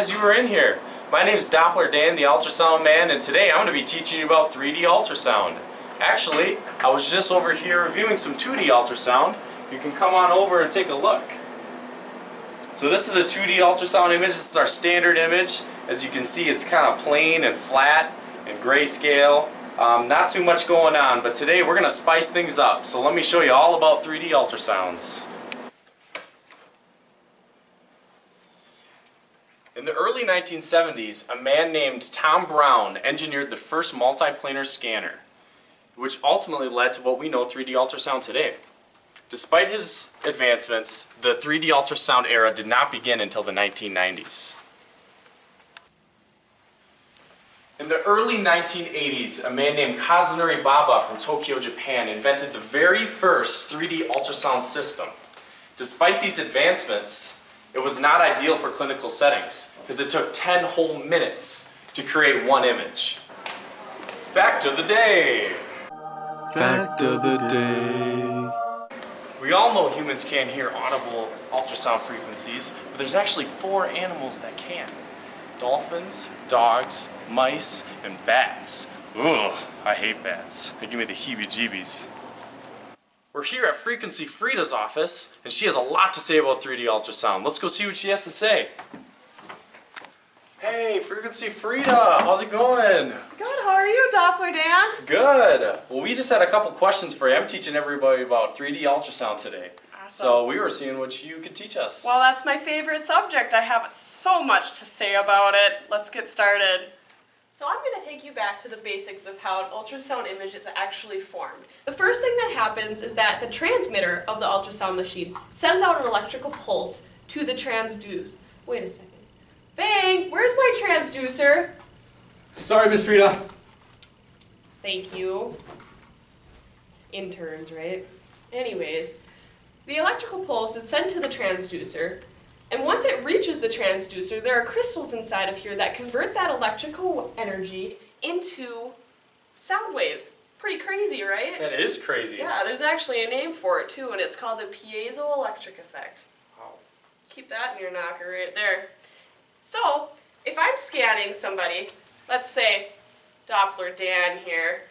guys you were in here. My name is Doppler Dan, the Ultrasound Man, and today I'm going to be teaching you about 3D ultrasound. Actually, I was just over here reviewing some 2D ultrasound. You can come on over and take a look. So this is a 2D ultrasound image. This is our standard image. As you can see, it's kind of plain and flat and grayscale. Not too much going on, but today we're going to spice things up. So let me show you all about 3D ultrasounds. In the early 1970s, a man named Tom Brown engineered the first multiplanar scanner, which ultimately led to what we know 3D ultrasound today. Despite his advancements, the 3D ultrasound era did not begin until the 1990s. In the early 1980s, a man named Kazunori Baba from Tokyo, Japan invented the very first 3D ultrasound system. Despite these advancements, it was not ideal for clinical settings because it took 10 whole minutes to create one image. Fact of the day! Fact of the day. We all know humans can't hear audible ultrasound frequencies, but there's actually 4 animals that can. Dolphins, dogs, mice, and bats. Ugh, I hate bats. They give me the heebie-jeebies. We're here at Frequency Frida's office, and she has a lot to say about 3D ultrasound. Let's go see what she has to say. Hey, Frequency Frida, how's it going? Good, how are you, Doppler Dan? Good. Well, we just had a couple questions for you. I'm teaching everybody about 3D ultrasound today. Awesome. So we were seeing what you could teach us. Well, that's my favorite subject. I have so much to say about it. Let's get started. So I'm going to take you back to the basics of how an ultrasound image is actually formed. The first thing that happens is that the transmitter of the ultrasound machine sends out an electrical pulse to the transducer. Wait a second. Bang! Where's my transducer? Sorry, Miss Frida. Thank you. Interns, right? Anyways, the electrical pulse is sent to the transducer, and once it reaches the transducer, there are crystals inside of here that convert that electrical energy into sound waves. Pretty crazy, right? That is crazy. Yeah, there's actually a name for it too, and it's called the piezoelectric effect. Wow. Keep that in your knocker right there. So, if I'm scanning somebody, let's say Doppler Dan here,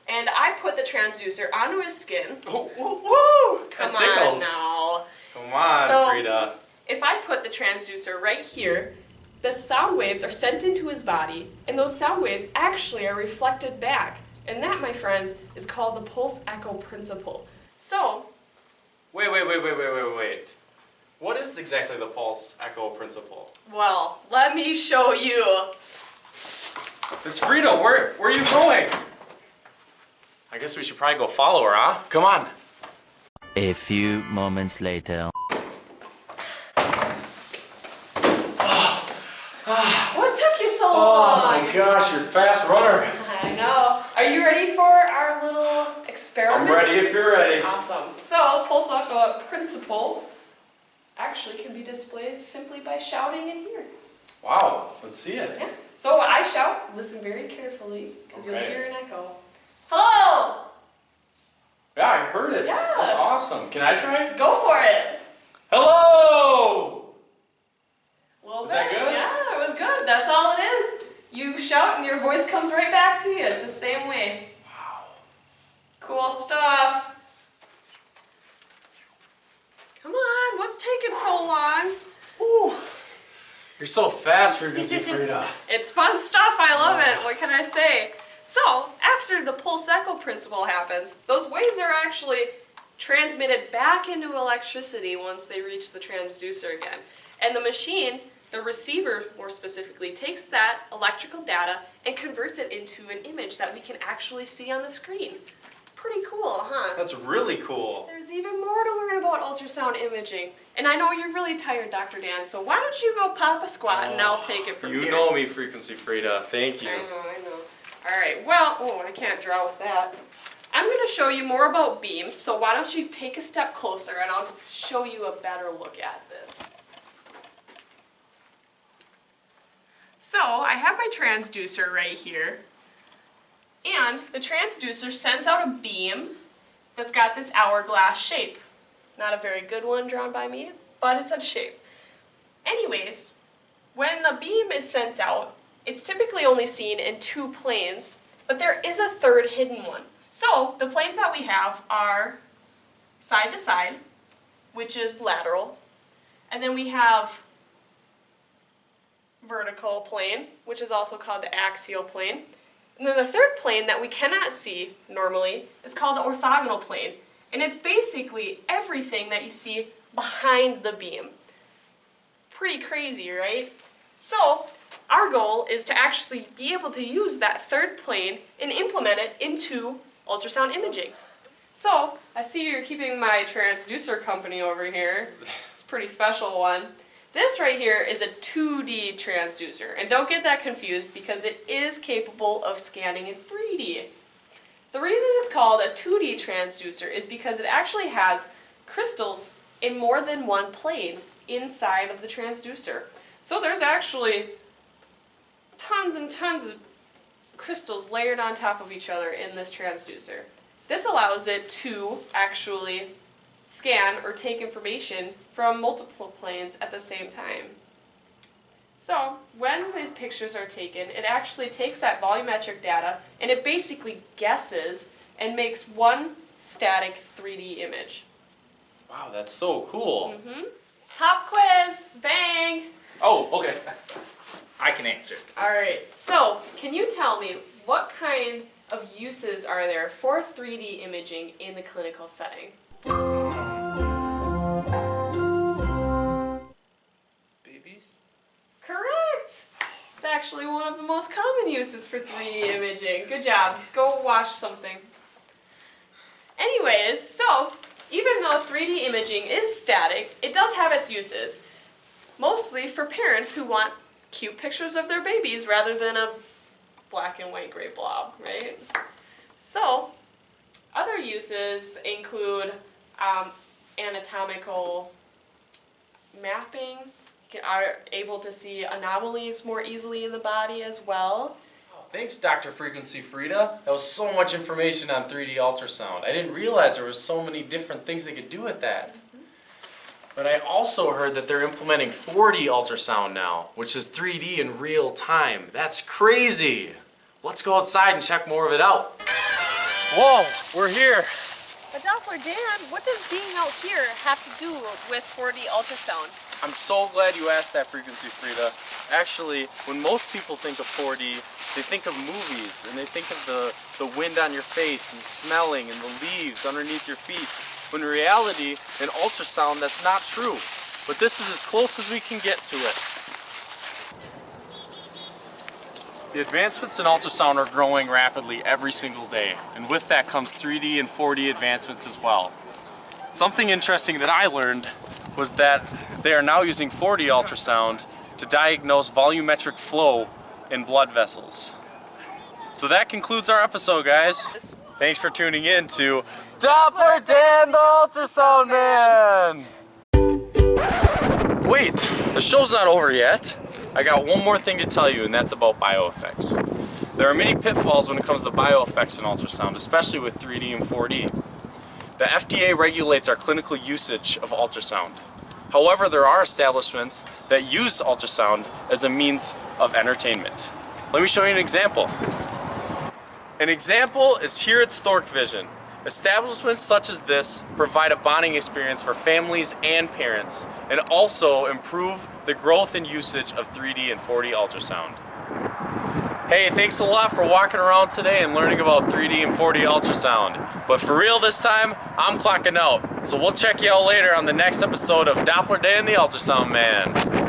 and I put the transducer onto his skin. Oh, woo! Come that tickles. on now. Come on, So, Frida. If I put the transducer right here, the sound waves are sent into his body, and those sound waves actually are reflected back. And that, my friends, is called the pulse echo principle. So, Wait. What is exactly the pulse echo principle? well, let me show you. Miss Frida, where are you going? I guess we should probably go follow her, huh? Come on. A few moments later. What took you so Oh long? my gosh, you're a fast runner. I know. Are you ready for our little experiment? I'm ready if you're ready. Awesome. So, pulse echo principle actually can be displayed simply by shouting in here. Wow, let's see it. Yeah. So when I shout, listen very carefully, because you'll Okay. hear an echo. Hello! Yeah, I heard it. Yeah. That's awesome. Can I try it? Go for it! Hello! Was that good? Yeah, it was good. That's all it is. You shout and your voice comes right back to you. It's the same way. Wow. Cool stuff. Come on, what's taking so long? Ooh. You're so fast, Frequency Frida. It's fun stuff. I love it. What can I say? So, after the pulse echo principle happens, those waves are actually transmitted back into electricity once they reach the transducer again. And the machine, the receiver more specifically, takes that electrical data and converts it into an image that we can actually see on the screen. Pretty cool, huh? That's really cool. There's even more to learn about ultrasound imaging. And I know you're really tired, Dr. Dan, so why don't you go pop a squat and I'll take it from here. You know me, Frequency Frida. Thank you. I know. Alright, well, I can't draw with that. I'm going to show you more about beams, so why don't you take a step closer and I'll show you a better look at this. So, I have my transducer right here. And the transducer sends out a beam that's got this hourglass shape. Not a very good one drawn by me, but it's a shape. Anyways, when the beam is sent out, it's typically only seen in two planes, but there is a third hidden one. So the planes that we have are side to side, which is lateral, and then we have vertical plane, which is also called the axial plane. And then the third plane that we cannot see normally is called the orthogonal plane. And it's basically everything that you see behind the beam. Pretty crazy, right? So our goal is to actually be able to use that third plane and implement it into ultrasound imaging. So I see you're keeping my transducer company over here. It's a pretty special one. This right here is a 2D transducer, and don't get that confused because it is capable of scanning in 3D. The reason it's called a 2D transducer is because it actually has crystals in more than one plane inside of the transducer. So there's actually tons and tons of crystals layered on top of each other in this transducer. This allows it to actually scan or take information from multiple planes at the same time. So when the pictures are taken, it actually takes that volumetric data and it basically guesses and makes one static 3D image. Wow, that's so cool. Pop quiz, bang! Oh, okay. I can answer. Alright, so can you tell me what kind of uses are there for 3D imaging in the clinical setting? Babies? Correct! It's actually one of the most common uses for 3D imaging. Good job. Go watch something. Anyways, so even though 3D imaging is static, it does have its uses. Mostly for parents who want cute pictures of their babies rather than a black and white gray blob, right? So, other uses include anatomical mapping. You are able to see anomalies more easily in the body as well. Oh, thanks, Dr. Frequency Frida. That was so much information on 3D ultrasound. I didn't realize there was so many different things they could do with that. But I also heard that they're implementing 4D ultrasound now, which is 3D in real time. That's crazy. Let's go outside and check more of it out. Whoa, we're here. But Doppler Dan, what does being out here have to do with 4D ultrasound? I'm so glad you asked that, Frequency Frida. Actually, when most people think of 4D, they think of movies, and they think of the wind on your face, and smelling, and the leaves underneath your feet. When in reality, in ultrasound, that's not true. But this is as close as we can get to it. The advancements in ultrasound are growing rapidly every single day, and with that comes 3D and 4D advancements as well. Something interesting that I learned was that they are now using 4D ultrasound to diagnose volumetric flow in blood vessels. So that concludes our episode, guys. Thanks for tuning in to Doppler Dan the Ultrasound Man! Wait, the show's not over yet. I got one more thing to tell you, and that's about bioeffects. There are many pitfalls when it comes to bioeffects in ultrasound, especially with 3D and 4D. The FDA regulates our clinical usage of ultrasound. However, there are establishments that use ultrasound as a means of entertainment. Let me show you an example. An example is here at Stork Vision. Establishments such as this provide a bonding experience for families and parents, and also improve the growth and usage of 3D and 4D ultrasound. Hey, thanks a lot for walking around today and learning about 3D and 4D ultrasound. But for real this time, I'm clocking out. So we'll check you out later on the next episode of Doppler Dan the Ultrasound Man.